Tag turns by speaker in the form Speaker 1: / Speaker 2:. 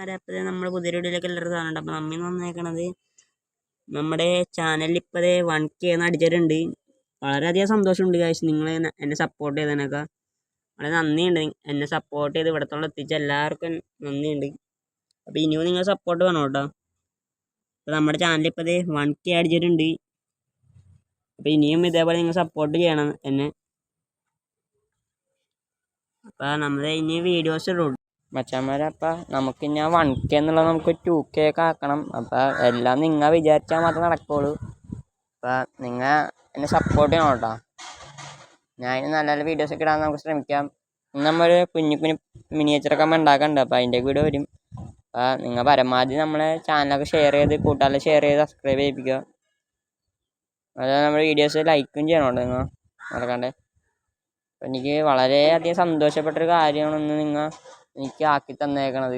Speaker 1: അപ്പോൾ നമ്മൾ പുതിയ വീഡിയോയിലേക്ക് എല്ലാവരും കാണുന്നുണ്ട്. അപ്പോൾ നമ്മി വന്നേക്കണത് നമ്മുടെ ചാനലിൽ ഇപ്പോൾ 1K അടിച്ചിട്ടുണ്ട്. വളരെയധികം സന്തോഷമുണ്ട് ഗൈസ്, നിങ്ങൾ എന്നെ സപ്പോർട്ട് ചെയ്തതിനൊക്കെ വളരെ നന്ദിയുണ്ട്. എന്നെ സപ്പോർട്ട് ചെയ്ത് ഇവിടത്തോളം എത്തിച്ച എല്ലാവർക്കും നന്ദിയുണ്ട്. അപ്പോൾ ഇനിയും നിങ്ങൾ സപ്പോർട്ട് വേണം കേട്ടോ. അപ്പോൾ നമ്മുടെ ചാനലിൽ ഇപ്പോൾ 1K അടിച്ചിട്ടുണ്ട്. അപ്പോൾ ഇനിയും ഇതേപോലെ നിങ്ങൾ സപ്പോർട്ട് ചെയ്യണം എന്നെ. അപ്പോൾ നമ്മൾ ഇനി വീഡിയോസ് ഇടും മച്ചാന്മാരെ. അപ്പം നമുക്ക് ഞാൻ 1K എന്നുള്ളത് നമുക്ക് 2K ഒക്കെ ആക്കണം. അപ്പം എല്ലാം നിങ്ങൾ വിചാരിച്ചാൽ മാത്രമേ നടക്കുകയുള്ളൂ. അപ്പം നിങ്ങൾ എന്നെ സപ്പോർട്ട് ചെയ്യണം കേട്ടോ. ഞാൻ ഇനി നല്ല നല്ല വീഡിയോസൊക്കെ ഇടാൻ നമുക്ക് ശ്രമിക്കാം. നമ്മളൊരു കുഞ്ഞു മിനിയേച്ചറൊക്കെ നമ്മൾ ഉണ്ടാക്കുന്നുണ്ട്. അപ്പോൾ അതിൻ്റെ വീഡിയോ വരും. അപ്പോൾ നിങ്ങൾ പരമാവധി നമ്മളെ ചാനലൊക്കെ ഷെയർ ചെയ്ത് കൂട്ടാതെ ഷെയർ ചെയ്ത് സബ്സ്ക്രൈബ് ചെയ്യിപ്പിക്കുക. അതുപോലെ നമ്മുടെ വീഡിയോസ് ലൈക്കും ചെയ്യണം കേട്ടോ നിങ്ങൾ മറക്കാണ്ട്. അപ്പോൾ എനിക്ക് വളരെയധികം സന്തോഷപ്പെട്ടൊരു കാര്യമാണ് നിങ്ങൾ എനിക്ക് ആക്കി തന്നേക്കണത്.